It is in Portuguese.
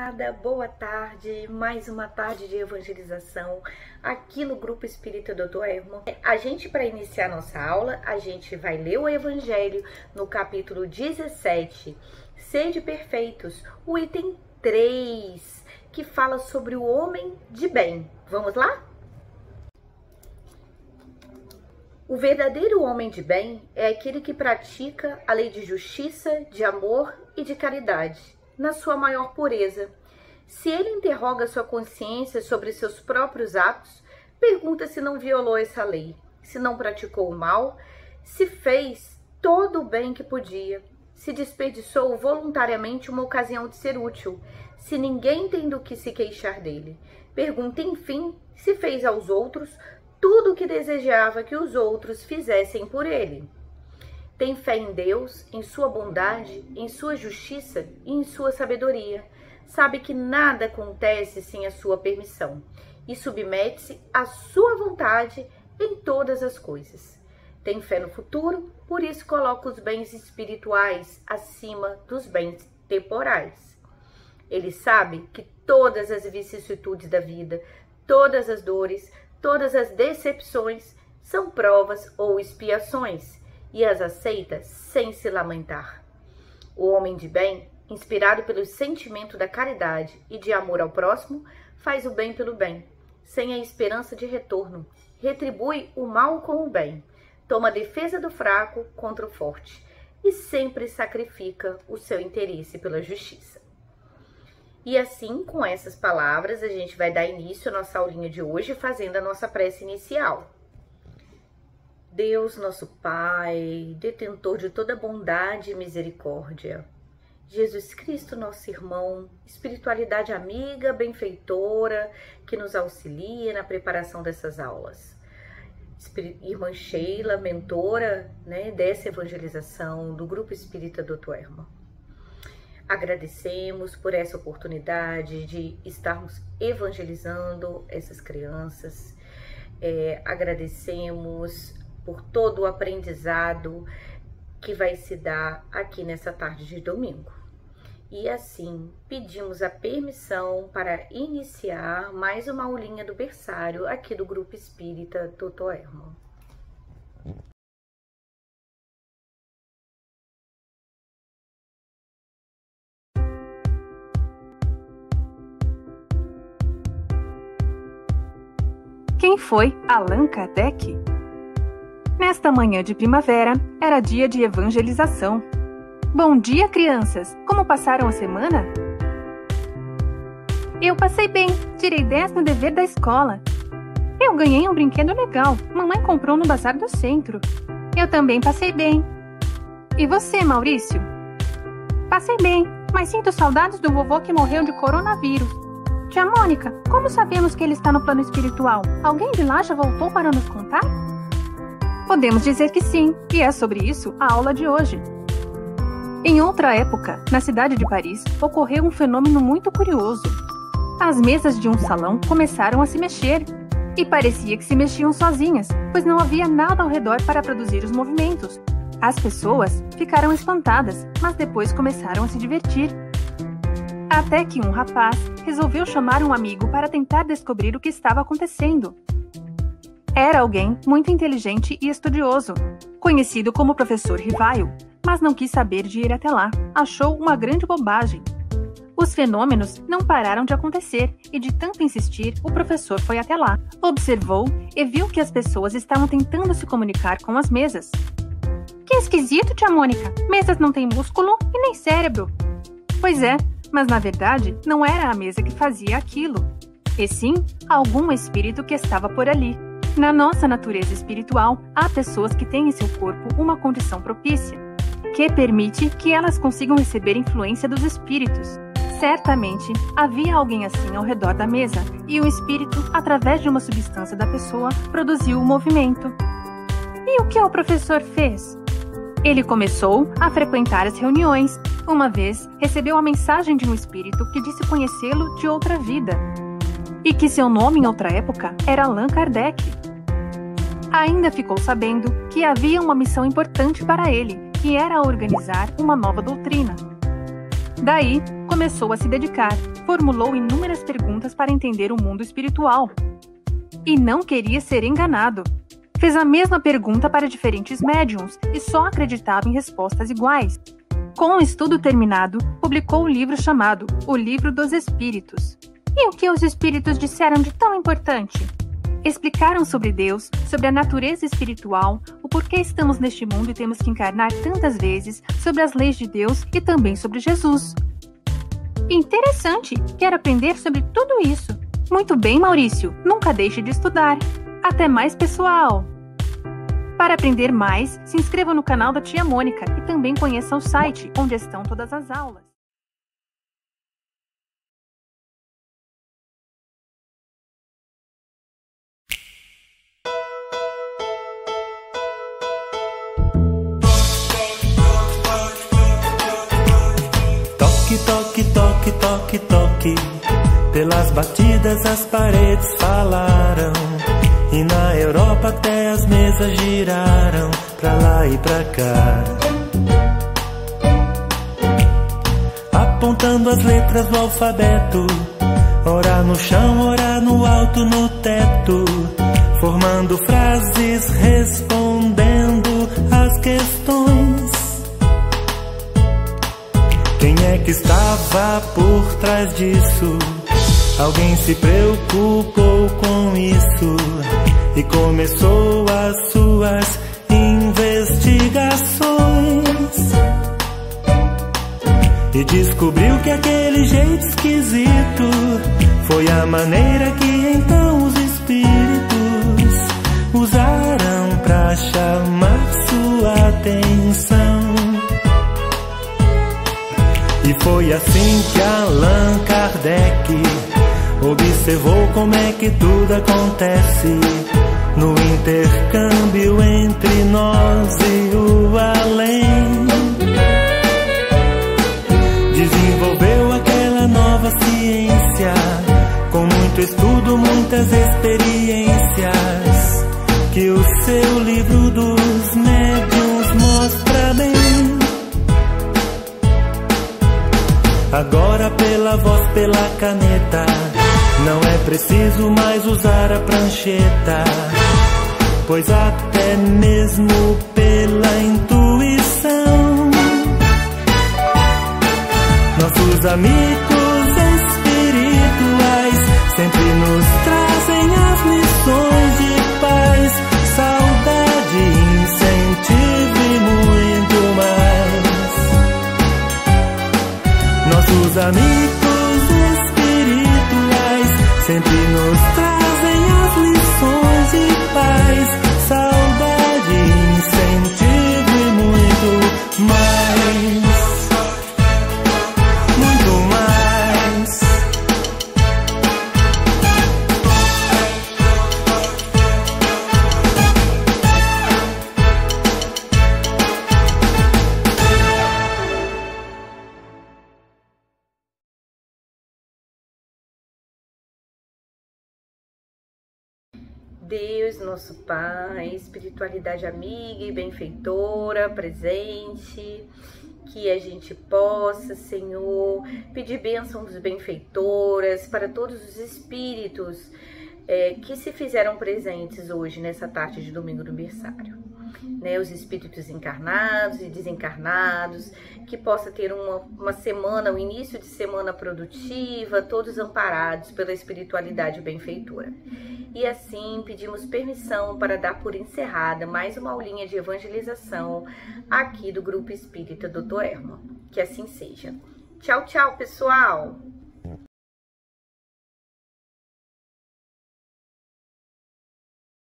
amada, boa tarde, mais uma tarde de evangelização aqui no Grupo Espírita Dr. Herman. Para iniciar nossa aula, a gente vai ler o Evangelho no capítulo 17, Sede Perfeitos, o item 3, que fala sobre o homem de bem. Vamos lá? O verdadeiro homem de bem é aquele que pratica a lei de justiça, de amor e de caridade, na sua maior pureza. Se ele interroga sua consciência sobre seus próprios atos, pergunta se não violou essa lei, se não praticou o mal, se fez todo o bem que podia, se desperdiçou voluntariamente uma ocasião de ser útil, se ninguém tem do que se queixar dele. Pergunta, enfim, se fez aos outros tudo o que desejava que os outros fizessem por ele. Tem fé em Deus, em sua bondade, em sua justiça e em sua sabedoria. Sabe que nada acontece sem a sua permissão e submete-se à sua vontade em todas as coisas. Tem fé no futuro, por isso coloca os bens espirituais acima dos bens temporais. Ele sabe que todas as vicissitudes da vida, todas as dores, todas as decepções são provas ou expiações, e as aceita sem se lamentar. O homem de bem, inspirado pelo sentimento da caridade e de amor ao próximo, faz o bem pelo bem, sem a esperança de retorno, retribui o mal com o bem, toma a defesa do fraco contra o forte e sempre sacrifica o seu interesse pela justiça. E assim, com essas palavras, a gente vai dar início à nossa aulinha de hoje, fazendo a nossa prece inicial. Deus, nosso Pai, detentor de toda bondade e misericórdia, Jesus Cristo, nosso irmão, espiritualidade amiga, benfeitora, que nos auxilia na preparação dessas aulas. Irmã Sheila, mentora, dessa evangelização do Grupo Espírita Dr. Herman. Agradecemos por essa oportunidade de estarmos evangelizando essas crianças. Agradecemos por todo o aprendizado que vai se dar aqui nessa tarde de domingo. E assim, pedimos a permissão para iniciar mais uma aulinha do berçário aqui do Grupo Espírita Dr. Herman. Quem foi Allan Kardec? Nesta manhã de primavera, era dia de evangelização. Bom dia, crianças! Como passaram a semana? Eu passei bem, tirei 10 no dever da escola. Eu ganhei um brinquedo legal, mamãe comprou no bazar do centro. Eu também passei bem. E você, Maurício? Passei bem, mas sinto saudades do vovô que morreu de coronavírus. Tia Mônica, como sabemos que ele está no plano espiritual? Alguém de lá já voltou para nos contar? Podemos dizer que sim, e é sobre isso a aula de hoje. Em outra época, na cidade de Paris, ocorreu um fenômeno muito curioso. As mesas de um salão começaram a se mexer, e parecia que se mexiam sozinhas, pois não havia nada ao redor para produzir os movimentos. As pessoas ficaram espantadas, mas depois começaram a se divertir. Até que um rapaz resolveu chamar um amigo para tentar descobrir o que estava acontecendo. Era alguém muito inteligente e estudioso, conhecido como Professor Rivaio, mas não quis saber de ir até lá. Achou uma grande bobagem. Os fenômenos não pararam de acontecer e, de tanto insistir, o professor foi até lá. Observou e viu que as pessoas estavam tentando se comunicar com as mesas. Que esquisito, tia Mônica! Mesas não têm músculo e nem cérebro. Pois é, mas na verdade não era a mesa que fazia aquilo, e sim algum espírito que estava por ali. Na nossa natureza espiritual, há pessoas que têm em seu corpo uma condição propícia, que permite que elas consigam receber influência dos espíritos. Certamente, havia alguém assim ao redor da mesa, e o espírito, através de uma substância da pessoa, produziu o movimento. E o que o professor fez? Ele começou a frequentar as reuniões. Uma vez, recebeu a mensagem de um espírito que disse conhecê-lo de outra vida, e que seu nome em outra época era Allan Kardec. Ainda ficou sabendo que havia uma missão importante para ele, que era organizar uma nova doutrina. Daí, começou a se dedicar, formulou inúmeras perguntas para entender o mundo espiritual. E não queria ser enganado. Fez a mesma pergunta para diferentes médiuns e só acreditava em respostas iguais. Com o estudo terminado, publicou um livro chamado O Livro dos Espíritos. E o que os espíritos disseram de tão importante? Explicaram sobre Deus, sobre a natureza espiritual, o porquê estamos neste mundo e temos que encarnar tantas vezes, sobre as leis de Deus e também sobre Jesus. Interessante! Quero aprender sobre tudo isso. Muito bem, Maurício. Nunca deixe de estudar. Até mais, pessoal! Para aprender mais, se inscreva no canal da Tia Mônica e também conheça o site, onde estão todas as aulas. Toque, toque, toque, toque, toque. Pelas batidas as paredes falaram. E na Europa até as mesas giraram pra lá e pra cá, apontando as letras do alfabeto, ora no chão, ora no alto, no teto, formando frases, respondendo as questões. Quem é que estava por trás disso? Alguém se preocupou com isso e começou as suas investigações. E descobriu que aquele jeito esquisito foi a maneira que então os espíritos usaram pra chamar sua atenção. E foi assim que Allan Kardec observou como é que tudo acontece no intercâmbio entre nós e o além. Desenvolveu aquela nova ciência com muito estudo, muitas experiências, que o seu livro dos médiuns mostra bem. Agora pela voz, pela caneta, não é preciso mais usar a prancheta, pois até mesmo pela intuição, nossos amigos espirituais sempre nos trazem as lições de paz, saudade, incentivo e muito mais. Nossos amigos espirituais sempre nos trazem as lições de paz, saudade, incentivo e muito mais. Muito mais. Deus, nosso Pai, espiritualidade amiga e benfeitora, presente, que a gente possa, Senhor, pedir bênçãos benfeitoras para todos os espíritos que se fizeram presentes hoje, nessa tarde de domingo do berçário. Né, os espíritos encarnados e desencarnados, que possa ter uma semana, um início de semana produtiva, todos amparados pela espiritualidade benfeitora. E assim pedimos permissão para dar por encerrada mais uma aulinha de evangelização aqui do Grupo Espírita Dr. Erma. Que assim seja. Tchau, tchau, pessoal!